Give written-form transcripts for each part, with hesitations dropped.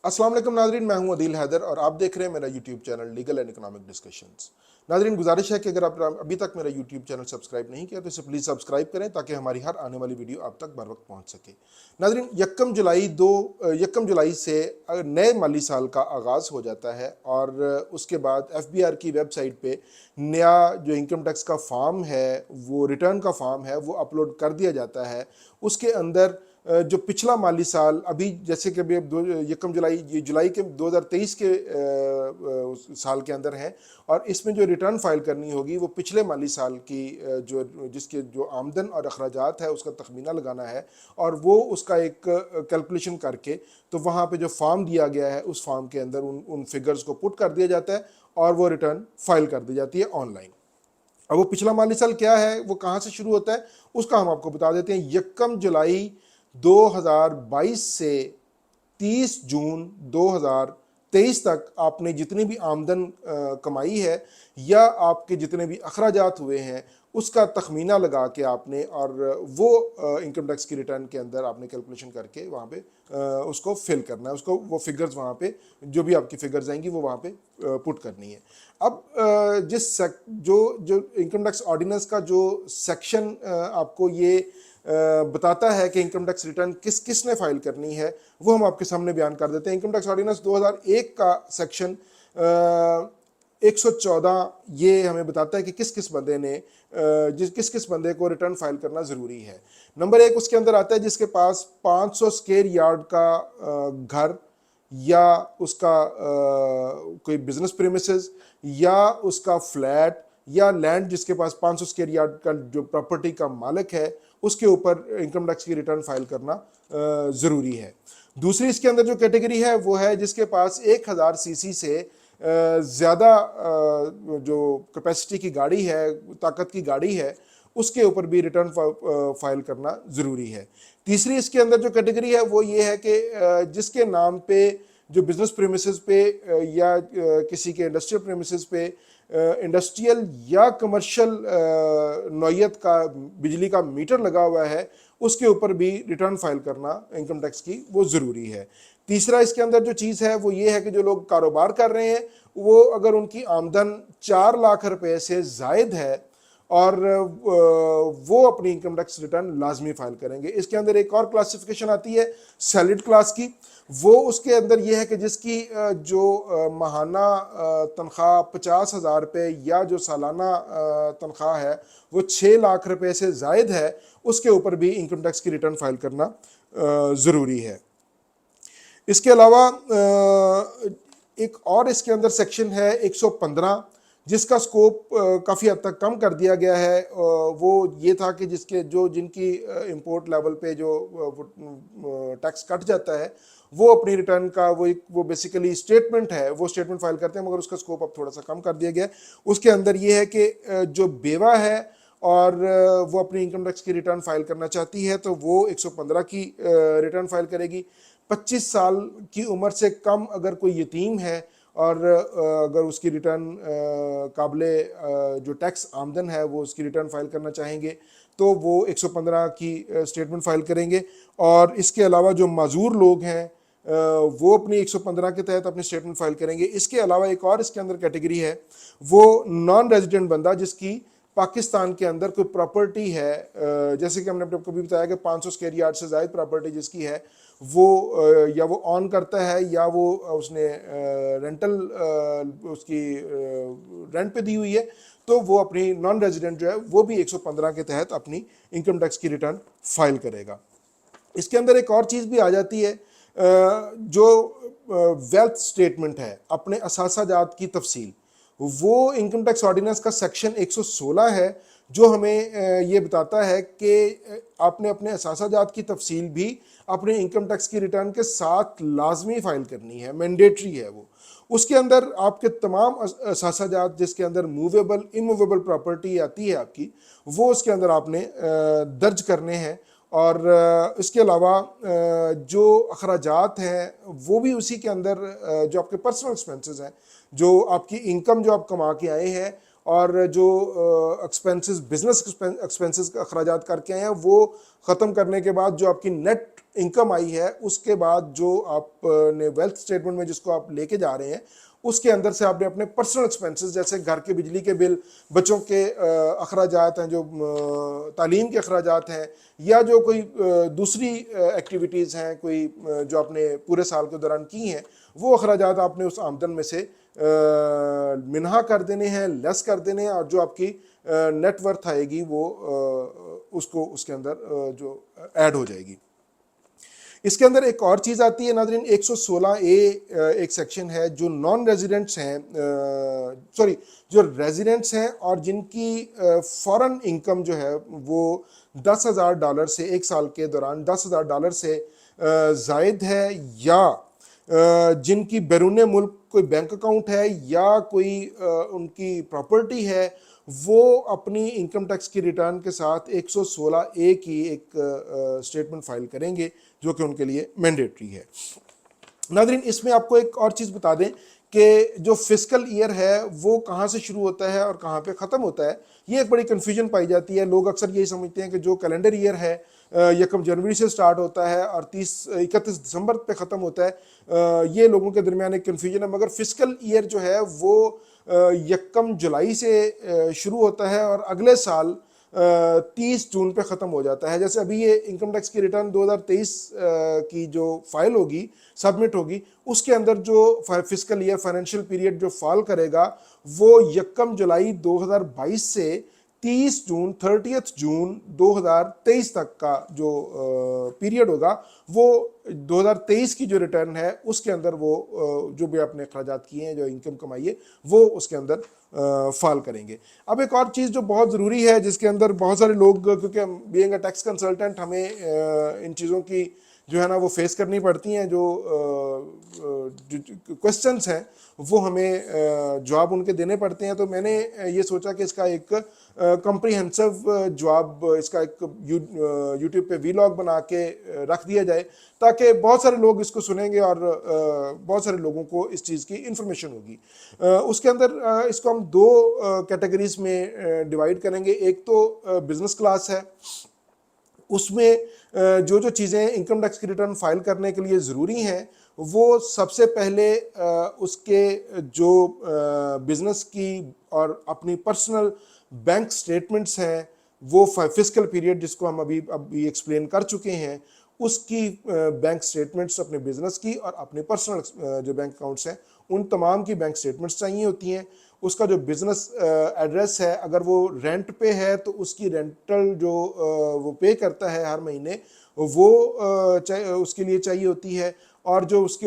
अस्सलाम वालेकुम नाजरीन, मैं हूं अदील हैदर और आप देख रहे हैं मेरा YouTube channel legal and economic discussions. नाजरीन, गुजारिश है कि अगर आप अभी तक मेरा यूट्यूब चैनल सब्सक्राइब नहीं किया तो इसे प्लीज़ सब्सक्राइब करें ताकि हमारी हर आने वाली वीडियो आप तक बर वक्त पहुंच सके। नाजरीन, यकम जुलाई से नए माली साल का आगाज़ हो जाता है और उसके बाद FBR की वेबसाइट पे नया जो इनकम टैक्स का फॉर्म है, वो रिटर्न का फॉर्म है, वो अपलोड कर दिया जाता है। उसके अंदर जो पिछला माली साल अभी जैसे कि अभी यकम जुलाई ये जुलाई के 2023 के साल के अंदर है और इसमें जो रिटर्न फाइल करनी होगी वो पिछले माली साल की जिसके जो आमदन और अखराजात है उसका तखमीना लगाना है और वो उसका एक कैलकुलेशन करके तो वहाँ पे जो फॉर्म दिया गया है उस फॉर्म के अंदर उन फिगर्स को पुट कर दिया जाता है और वो रिटर्न फाइल कर दी जाती है ऑनलाइन। अब वो पिछला माली साल क्या है, वो कहाँ से शुरू होता है, उसका हम आपको बता देते हैं। यकम जुलाई 2022 से 30 जून 2023 तक आपने जितनी भी आमदन कमाई है या आपके जितने भी अखराजात हुए हैं उसका तखमीना लगा के आपने और वो इनकम टैक्स की रिटर्न के अंदर आपने कैलकुलेशन करके वहाँ पे उसको फिल करना है, उसको वो फिगर्स वहाँ पे जो भी आपकी फिगर्स आएंगी वो वहाँ पे पुट करनी है। अब जो जो इनकम टैक्स ऑर्डिनेंस का जो सेक्शन आपको ये बताता है कि इनकम टैक्स रिटर्न किसने फाइल करनी है वो हम आपके सामने बयान कर देते हैं। इनकम टैक्स ऑर्डिनेंस 2001 का सेक्शन 114 ये हमें बताता है कि किस किस बंदे ने किस किस बंदे को रिटर्न फाइल करना ज़रूरी है। नंबर 1 उसके अंदर आता है जिसके पास 500 स्क्वायर यार्ड का घर या उसका कोई बिजनेस प्रीमिसेस या उसका फ्लैट या लैंड जिसके पास 500 स्क्वायर यार्ड का जो प्रॉपर्टी का मालिक है उसके ऊपर इनकम टैक्स की रिटर्न फाइल करना ज़रूरी है। दूसरी इसके अंदर जो कैटेगरी है वो है जिसके पास 1000 सीसी से ज़्यादा जो कैपेसिटी की गाड़ी है, ताकत की गाड़ी है, उसके ऊपर भी रिटर्न फाइल करना ज़रूरी है। तीसरी इसके अंदर जो कैटेगरी है वो ये है कि जिसके नाम पे जो बिजनेस प्रीमिसेस पे या किसी के इंडस्ट्रियल प्रीमिसेस पे इंडस्ट्रियल या कमर्शियल नौयत का बिजली का मीटर लगा हुआ है उसके ऊपर भी रिटर्न फाइल करना इनकम टैक्स की वो ज़रूरी है। तीसरा इसके अंदर जो चीज़ है वो ये है कि जो लोग कारोबार कर रहे हैं वो अगर उनकी आमदन 4 लाख रुपए से ज़ायद है और वो अपनी इनकम टैक्स रिटर्न लाजमी फाइल करेंगे। इसके अंदर एक और क्लासिफिकेशन आती है सैलरीड क्लास की। वो उसके अंदर ये है कि जिसकी जो माहाना तनख्वाह 50,000 रुपये या जो सालाना तनख्वाह है वो 6 लाख रुपए से ज़ायद है, उसके ऊपर भी इनकम टैक्स की रिटर्न फाइल करना ज़रूरी है। इसके अलावा एक और इसके अंदर सेक्शन है 115 जिसका स्कोप काफ़ी हद तक कम कर दिया गया है। वो ये था कि जिनकी इंपोर्ट लेवल पे जो टैक्स कट जाता है वो अपनी रिटर्न का वो बेसिकली स्टेटमेंट है, वो स्टेटमेंट फाइल करते हैं, मगर उसका स्कोप अब थोड़ा सा कम कर दिया गया है। उसके अंदर ये है कि जो बेवा है और वो अपनी इनकम टैक्स की रिटर्न फाइल करना चाहती है तो वो 115 की रिटर्न फाइल करेगी। 25 साल की उम्र से कम अगर कोई यतीम है और अगर उसकी रिटर्न काबिले जो टैक्स आमदन है वो उसकी रिटर्न फाइल करना चाहेंगे तो वो 115 की स्टेटमेंट फाइल करेंगे। और इसके अलावा जो माजूर लोग हैं वो अपनी 115 के तहत अपनी स्टेटमेंट फाइल करेंगे। इसके अलावा एक और इसके अंदर कैटेगरी है वो नॉन रेजिडेंट बंदा जिसकी पाकिस्तान के अंदर कोई प्रॉपर्टी है, जैसे कि हमने आपको भी बताया कि 500 स्क्वायर यार्ड से ज़ायद प्रॉपर्टी जिसकी है वो या वो ऑन करता है या वो उसने रेंटल उसकी रेंट पे दी हुई है तो वो अपनी नॉन रेजिडेंट जो है वो भी 115 के तहत अपनी इनकम टैक्स की रिटर्न फाइल करेगा। इसके अंदर एक और चीज़ भी आ जाती है जो वेल्थ स्टेटमेंट है, अपने असासाजात की तफसील, वो इनकम टैक्स ऑर्डिनेंस का सेक्शन 116 है जो हमें ये बताता है कि आपने अपने असासाजात की तफसील भी अपने इनकम टैक्स की रिटर्न के साथ लाजमी फाइल करनी है, मैंडेटरी है वो। उसके अंदर आपके तमाम असासाजात जिसके अंदर मूवेबल इमूवेबल प्रॉपर्टी आती है आपकी, वो उसके अंदर आपने दर्ज करने हैं। और इसके अलावा जो अखराजात हैं वो भी उसी के अंदर जो आपके पर्सनल एक्सपेंसेस हैं, जो आपकी इनकम जो आप कमा के आए हैं और जो एक्सपेंसेस बिजनेस एक्सपेंसेस का अखराजात करके आए हैं वो ख़त्म करने के बाद जो आपकी नेट इनकम आई है उसके बाद जो आपने वेल्थ स्टेटमेंट में जिसको आप लेके जा रहे हैं उसके अंदर से आपने अपने पर्सनल एक्सपेंसेस जैसे घर के बिजली के बिल, बच्चों के अखराजात हैं, जो तालीम के अखराजात हैं, या जो कोई दूसरी एक्टिविटीज़ हैं कोई जो आपने पूरे साल के दौरान की हैं, वो अखराजात आपने उस आमदन में से मिन्हा कर देने हैं, लेस कर देने हैं, और जो आपकी नेट वर्थ आएगी वो उसको उसके अंदर जो ऐड हो जाएगी। इसके अंदर एक और चीज़ आती है नाज़रीन, 116A एक सेक्शन है जो नॉन रेजिडेंट्स हैं, सॉरी जो रेजिडेंट्स हैं और जिनकी फॉरेन इनकम जो है वो $10,000 से एक साल के दौरान $10,000 से ज़ायद है, या जिनकी बैरून मुल्क कोई बैंक अकाउंट है या कोई उनकी प्रॉपर्टी है, वो अपनी इनकम टैक्स की रिटर्न के साथ 116A की एक स्टेटमेंट फाइल करेंगे जो कि उनके लिए मैंडेटरी है। नाज़रीन, इसमें आपको एक और चीज़ बता दें कि जो फिस्कल ईयर है वो कहाँ से शुरू होता है और कहाँ पे ख़त्म होता है, ये एक बड़ी कन्फ्यूजन पाई जाती है। लोग अक्सर यही समझते हैं कि जो कैलेंडर ईयर है 1 जनवरी से स्टार्ट होता है और 31 दिसंबर पे ख़त्म होता है। ये लोगों के दरमियान एक कन्फ्यूजन है, मगर फिस्कल ईयर जो है वो 1 जुलाई से शुरू होता है और अगले साल 30 जून पे ख़त्म हो जाता है। जैसे अभी ये इनकम टैक्स की रिटर्न 2023 की जो फाइल होगी, सबमिट होगी, उसके अंदर जो फिस्कल ईयर फाइनेंशियल पीरियड जो फॉल करेगा वो 1 जुलाई 2022 से 30 जून 2023 तक का जो पीरियड होगा, वो 2023 की जो रिटर्न है उसके अंदर वो जो भी आपने अखराजात किए हैं, जो इनकम कमाई है, वो उसके अंदर फाल करेंगे। अब एक और चीज़ जो बहुत ज़रूरी है, जिसके अंदर बहुत सारे लोग, क्योंकि बीइंग अ टैक्स कंसल्टेंट हमें इन चीज़ों की जो है ना वो फेस करनी पड़ती हैं, जो क्वेश्चंस हैं वो हमें जवाब उनके देने पड़ते हैं। तो मैंने ये सोचा कि इसका एक कम्प्रीहेंसिव जवाब, इसका एक यूट्यूब पे वीलॉग बना के रख दिया जाए, ताकि बहुत सारे लोग इसको सुनेंगे और बहुत सारे लोगों को इस चीज़ की इंफॉर्मेशन होगी। उसके अंदर इसको हम 2 कैटेगरीज में डिवाइड करेंगे। एक तो बिजनेस क्लास है, उसमें जो जो चीज़ें इनकम टैक्स की रिटर्न फाइल करने के लिए ज़रूरी हैं, वो सबसे पहले उसके जो बिज़नेस की और अपनी पर्सनल बैंक स्टेटमेंट्स हैं, वो फिस्कल पीरियड जिसको हम अभी एक्सप्लेन कर चुके हैं, उसकी बैंक स्टेटमेंट्स अपने बिज़नेस की और अपने पर्सनल जो बैंक अकाउंट्स हैं उन तमाम की बैंक स्टेटमेंट्स चाहिए होती हैं। उसका जो बिज़नेस एड्रेस है, अगर वो रेंट पे है तो उसकी रेंटल जो वो पे करता है हर महीने, वो उसके लिए चाहिए होती है। और जो उसके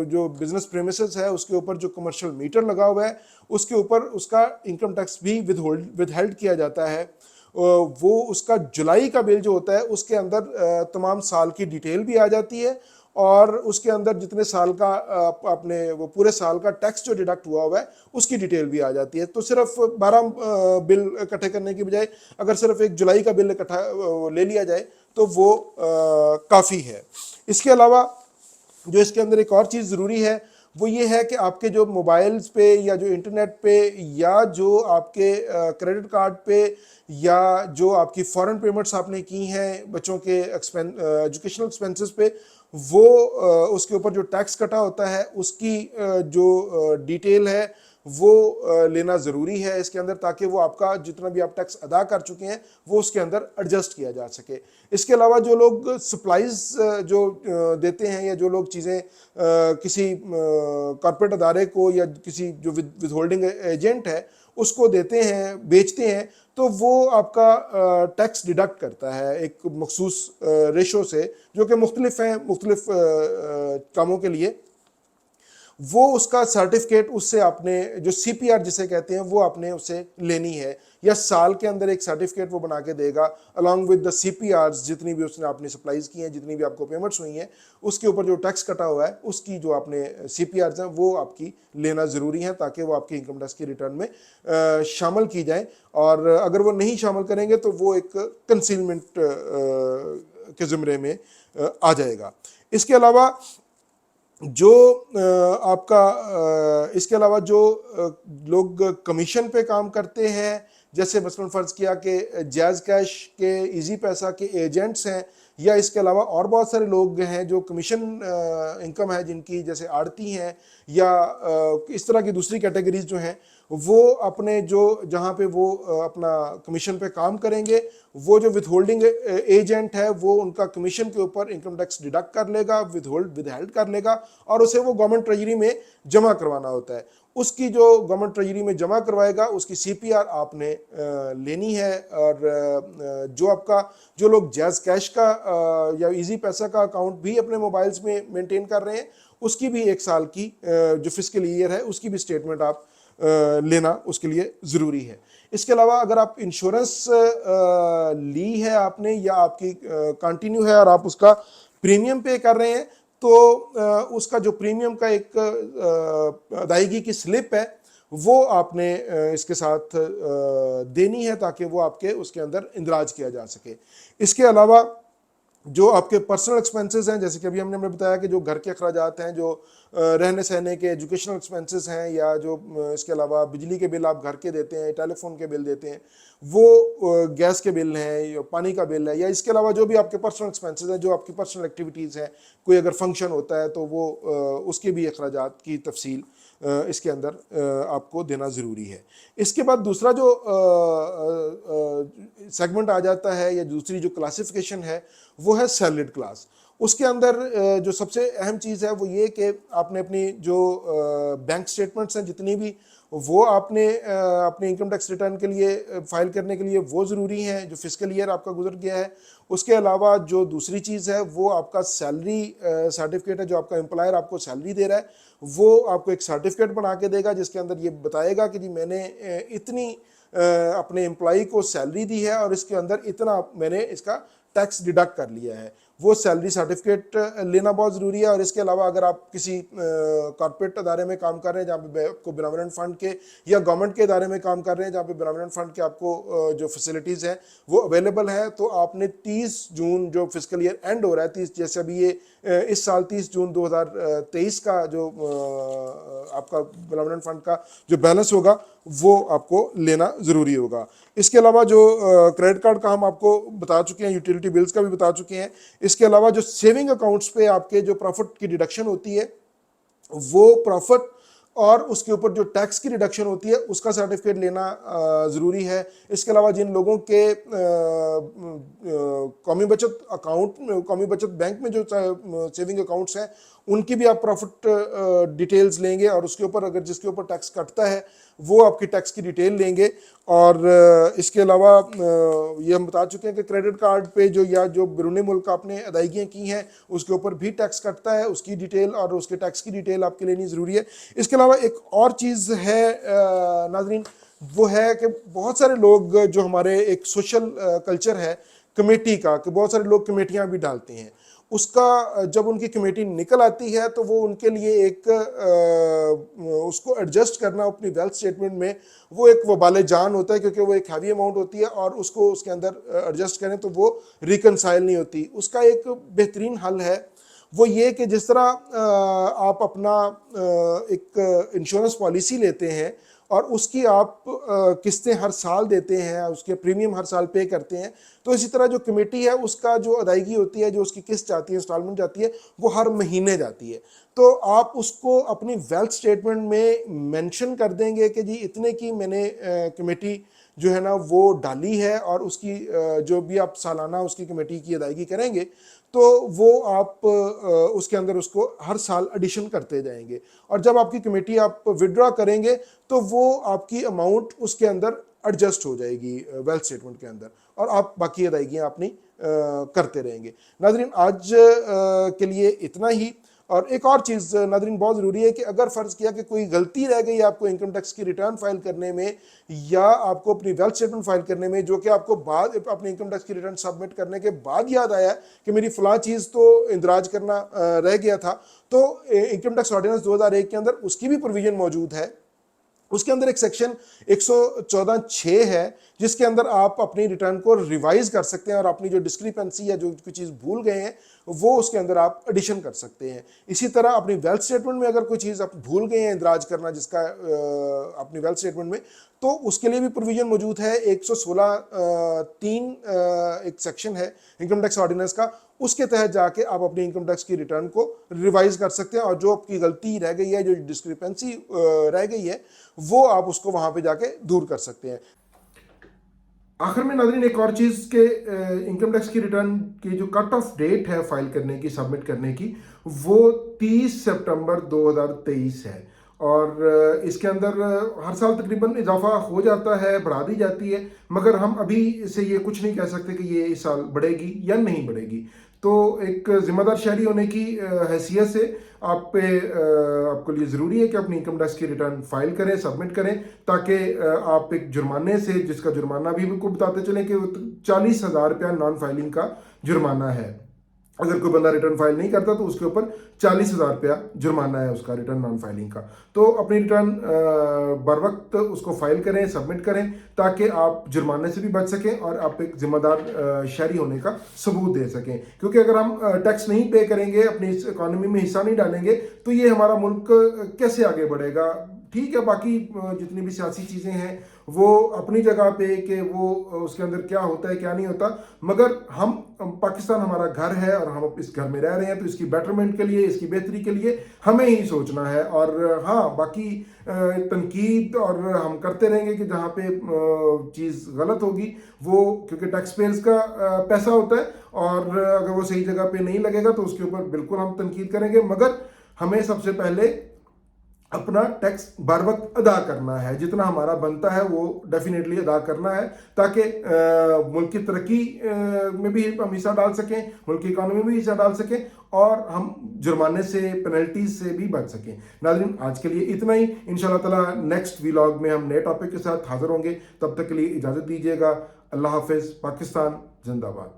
जो बिज़नेस प्रेमिसेस है उसके ऊपर जो कमर्शियल मीटर लगा हुआ है, उसके ऊपर उसका इनकम टैक्स भी विदहेल्ड किया जाता है। वो उसका जुलाई का बिल जो होता है उसके अंदर तमाम साल की डिटेल भी आ जाती है, और उसके अंदर जितने साल का आपने वो पूरे साल का टैक्स जो डिडक्ट हुआ है उसकी डिटेल भी आ जाती है। तो सिर्फ 12 बिल इकट्ठे करने की बजाय अगर सिर्फ 1 जुलाई का बिल इकट्ठा ले लिया जाए तो वो काफ़ी है। इसके अलावा जो इसके अंदर एक और चीज़ ज़रूरी है वो ये है कि आपके जो मोबाइल्स पे या जो इंटरनेट पे या जो आपके क्रेडिट कार्ड पे या जो आपकी फॉरेन पेमेंट्स आपने की हैं बच्चों के एजुकेशनल एक्सपेंसेस पे, वो उसके ऊपर जो टैक्स कटा होता है उसकी जो डिटेल है वो लेना ज़रूरी है इसके अंदर, ताकि वो आपका जितना भी आप टैक्स अदा कर चुके हैं वो उसके अंदर एडजस्ट किया जा सके। इसके अलावा जो लोग सप्लाईज जो देते हैं या जो लोग चीज़ें किसी कॉर्पोरेट अदारे को या किसी जो विदहोल्डिंग एजेंट है उसको देते हैं, बेचते हैं, तो वो आपका टैक्स डिडक्ट करता है एक मखसूस रेशो से, जो कि मुख्तलिफ हैं मुख्तलिफ कामों के लिए। वो उसका सर्टिफिकेट उससे आपने जो CPR जिसे कहते हैं वो आपने उसे लेनी है, या साल के अंदर एक सर्टिफिकेट वो बना के देगा अलॉन्ग विद द CPRs, जितनी भी उसने आपने सप्लाईज की हैं, जितनी भी आपको पेमेंट्स हुई हैं, उसके ऊपर जो टैक्स कटा हुआ है उसकी जो आपने CPRs हैं वो आपकी लेना ज़रूरी है, ताकि वो आपकी इनकम टैक्स की रिटर्न में शामिल की जाए। और अगर वो नहीं शामिल करेंगे तो वो एक कंसीलमेंट के ज़िम्रे में आ जाएगा। इसके अलावा जो आपका इसके अलावा जो लोग कमीशन पे काम करते हैं, जैसे मसलन फ़र्ज़ किया कि जैज़ कैश के, इजी पैसा के एजेंट्स हैं, या इसके अलावा और बहुत सारे लोग हैं जो कमीशन इनकम है जिनकी, जैसे आड़ती हैं या इस तरह की दूसरी कैटेगरीज जो हैं, वो अपने जो जहाँ पे वो अपना कमीशन पे काम करेंगे, वो जो विथहोल्डिंग एजेंट है वो उनका कमीशन के ऊपर इनकम टैक्स डिडक्ट कर लेगा, विदहेल्ड कर लेगा, और उसे वो गवर्नमेंट ट्रेजरी में जमा करवाना होता है। उसकी जो गवर्नमेंट ट्रेजरी में जमा करवाएगा उसकी सीपीआर आपने लेनी है। और जो आपका, जो लोग जैज़ कैश का या इजी पैसा का अकाउंट भी अपने मोबाइल्स में मेंटेन कर रहे हैं, उसकी भी 1 साल की जो फिस्कल ईयर है उसकी भी स्टेटमेंट आप लेना उसके लिए ज़रूरी है। इसके अलावा अगर आप इंश्योरेंस ली है आपने, या आपकी कंटिन्यू है और आप उसका प्रीमियम पे कर रहे हैं, तो उसका जो प्रीमियम का एक अदायगी की स्लिप है वो आपने इसके साथ देनी है, ताकि वो आपके उसके अंदर इंदराज किया जा सके। इसके अलावा जो आपके पर्सनल एक्सपेंसेस हैं, जैसे कि अभी हमने बताया कि जो घर के अखराजात हैं, जो रहने सहने के एजुकेशनल एक्सपेंसेस हैं, या जो इसके अलावा बिजली के बिल आप घर के देते हैं, टेलीफोन के बिल देते हैं, वो गैस के बिल हैं या पानी का बिल है, या इसके अलावा जो भी आपके पर्सनल एक्सपेंसेस हैं, जो आपकी पर्सनल एक्टिविटीज़ हैं, कोई अगर फंक्शन होता है तो वो उसके भी अखराजात की तफसील इसके अंदर आपको देना ज़रूरी है। इसके बाद दूसरा जो सेगमेंट आ जाता है, या दूसरी जो क्लासिफिकेशन है, वो है सैलरीड क्लास। उसके अंदर जो सबसे अहम चीज़ है वो ये कि आपने अपनी जो बैंक स्टेटमेंट्स हैं जितनी भी, वो आपने अपने इनकम टैक्स रिटर्न के लिए फाइल करने के लिए वो ज़रूरी हैं, जो फिस्कल ईयर आपका गुजर गया है। उसके अलावा जो दूसरी चीज़ है वो आपका सैलरी सर्टिफिकेट है, जो आपका एम्प्लॉयर आपको सैलरी दे रहा है, वो आपको एक सर्टिफिकेट बना के देगा जिसके अंदर ये बताएगा कि जी मैंने इतनी अपने एम्प्लॉई को सैलरी दी है और इसके अंदर इतना मैंने इसका टैक्स डिडक्ट कर लिया है। वो सैलरी सर्टिफिकेट लेना बहुत ज़रूरी है। और इसके अलावा अगर आप किसी कॉर्पोरेट अदारे में काम कर रहे हैं जहाँ पे आपको बेनेवोलेंट फंड के, या गवर्नमेंट के अदारे में काम कर रहे हैं जहाँ पे बेनेवोलेंट फंड के आपको जो फैसिलिटीज़ हैं वो अवेलेबल है, तो आपने 30 जून जो फिस्कल ईयर एंड हो रहा है, 30 जैसे अभी ये इस साल 30 जून 2023 का जो आपका बेनेवोलेंट फंड का जो बैलेंस होगा वो आपको लेना ज़रूरी होगा। इसके अलावा जो क्रेडिट कार्ड का हम आपको बता चुके हैं, यूटिलिटी बिल्स का भी बता चुके हैं। इसके अलावा जो सेविंग अकाउंट्स पे आपके जो प्रॉफिट की डिडक्शन होती है, वो प्रॉफिट और उसके ऊपर जो टैक्स की रिडक्शन होती है उसका सर्टिफिकेट लेना ज़रूरी है। इसके अलावा जिन लोगों के कौमी बचत अकाउंट, कौमी बचत बैंक में जो सेविंग अकाउंट्स हैं, उनकी भी आप प्रॉफिट डिटेल्स लेंगे, और उसके ऊपर अगर जिसके ऊपर टैक्स कटता है वो आपकी टैक्स की डिटेल लेंगे। और इसके अलावा ये हम बता चुके हैं कि क्रेडिट कार्ड पे जो, या जो बैरून मुल्क आपने अदायगियाँ की हैं उसके ऊपर भी टैक्स कटता है, उसकी डिटेल और उसके टैक्स की डिटेल आपके लेनी ज़रूरी है। इसके अलावा एक और चीज़ है नाजरीन, वो है कि बहुत सारे लोग, जो हमारे एक सोशल कल्चर है कमेटी का, कि बहुत सारे लोग कमेटियाँ भी डालते हैं, उसका जब उनकी कमेटी निकल आती है तो वो उनके लिए एक उसको एडजस्ट करना अपनी वेल्थ स्टेटमेंट में, वो एक वबाले जान होता है, क्योंकि वो एक हैवी अमाउंट होती है और उसको उसके अंदर एडजस्ट करें तो वो रिकनसाइल नहीं होती। उसका एक बेहतरीन हल है, वो ये कि जिस तरह आप अपना एक इंश्योरेंस पॉलिसी लेते हैं और उसकी आप किस्तें हर साल देते हैं, उसके प्रीमियम हर साल पे करते हैं, तो इसी तरह जो कमेटी है उसका जो अदायगी होती है, जो उसकी किस्त जाती है, इंस्टॉलमेंट जाती है, वो हर महीने जाती है। तो आप उसको अपनी वेल्थ स्टेटमेंट में मेंशन कर देंगे कि जी इतने की मैंने कमेटी जो है ना वो डाली है, और उसकी जो भी आप सालाना उसकी कमेटी की अदायगी करेंगे तो वो आप उसके अंदर उसको हर साल एडिशन करते जाएंगे, और जब आपकी कमेटी आप विड्रॉ करेंगे तो वो आपकी अमाउंट उसके अंदर एडजस्ट हो जाएगी वेल्थ स्टेटमेंट के अंदर, और आप बाकी अदायगियाँ अपनी करते रहेंगे। नाजरीन आज के लिए इतना ही। और एक और चीज़ नादरीन बहुत ज़रूरी है कि अगर फ़र्ज़ किया कि कोई गलती रह गई आपको इनकम टैक्स की रिटर्न फाइल करने में, या आपको अपनी वेल्थ स्टेटमेंट फाइल करने में, जो कि आपको बाद अपनी इनकम टैक्स की रिटर्न सबमिट करने के बाद याद आया कि मेरी फ़लाँ चीज़ तो इंदराज करना रह गया था, तो इनकम टैक्स ऑर्डिनेंस 2001 के अंदर उसकी भी प्रोविज़न मौजूद है उसके अंदर एक सेक्शन 114(6) है जिसके अंदर आप अपनी रिटर्न को रिवाइज कर सकते हैं और अपनी जो डिस्क्रिपेंसी या जो कोई चीज़ भूल गए हैं वो उसके अंदर आप एडिशन कर सकते हैं। इसी तरह अपनी वेल्थ स्टेटमेंट में अगर कोई चीज़ आप भूल गए हैं इंदराज करना जिसका अपनी वेल्थ स्टेटमेंट में, तो उसके लिए भी प्रोविजन मौजूद है। 116(3) एक सेक्शन है इनकम टैक्स ऑर्डिनेंस का, उसके तहत जाके आप अपनी इनकम टैक्स की रिटर्न को रिवाइज कर सकते हैं और जो आपकी गलती रह गई है, जो डिस्क्रिपेंसी रह गई है, वो आप उसको वहां पे जाके दूर कर सकते हैं। आखिर में नाज़रीन एक और चीज़ के इनकम टैक्स की रिटर्न की जो कट ऑफ डेट है फाइल करने की, सबमिट करने की, वो 30 सितंबर 2023 है। और इसके अंदर हर साल तकरीबन इजाफा हो जाता है, बढ़ा दी जाती है, मगर हम अभी से ये कुछ नहीं कह सकते कि ये इस साल बढ़ेगी या नहीं बढ़ेगी। तो एक ज़िम्मेदार शहरी होने की हैसियत से आपके लिए ज़रूरी है कि अपनी इनकम टैक्स की रिटर्न फाइल करें, सबमिट करें, ताकि आप एक जुर्माने से, जिसका जुर्माना भी को बताते चलें कि 40,000 रुपया नॉन फाइलिंग का जुर्माना है। अगर कोई बंदा रिटर्न फाइल नहीं करता तो उसके ऊपर 40,000 रुपया जुर्माना है उसका रिटर्न नॉन फाइलिंग का। तो अपनी रिटर्न बर वक्त उसको फाइल करें, सबमिट करें, ताकि आप जुर्माने से भी बच सकें और आप एक जिम्मेदार शहरी होने का सबूत दे सकें। क्योंकि अगर हम टैक्स नहीं पे करेंगे, अपनी इस इकॉनमी में हिस्सा नहीं डालेंगे, तो ये हमारा मुल्क कैसे आगे बढ़ेगा। ठीक है, बाकी जितनी भी सियासी चीज़ें हैं वो अपनी जगह पे कि वो उसके अंदर क्या होता है क्या नहीं होता, मगर हम पाकिस्तान हमारा घर है और हम इस घर में रह रहे हैं, तो इसकी बेटरमेंट के लिए, इसकी बेहतरी के लिए हमें ही सोचना है। और हाँ, बाकी तनकीद और हम करते रहेंगे कि जहाँ पे चीज़ गलत होगी वो, क्योंकि टैक्स पेयर्स का पैसा होता है और अगर वो सही जगह पे नहीं लगेगा तो उसके ऊपर बिल्कुल हम तनकीद करेंगे, मगर हमें सबसे पहले अपना टैक्स बर वक्त अदा करना है। जितना हमारा बनता है वो डेफिनेटली अदा करना है, ताकि मुल्क की तरक्की में भी हम हिस्सा डाल सकें, मुल्क की इकानमी में भी हिस्सा डाल सकें और हम जुर्माने से, पेनल्टीज से भी बच सकें। नाज़रीन, आज के लिए इतना ही। इंशाल्लाह ताला नेक्स्ट व्लॉग में हम नए टॉपिक के साथ हाजिर होंगे। तब तक के लिए इजाज़त दीजिएगा। अल्लाह हाफिज़। पाकिस्तान जिंदाबाद।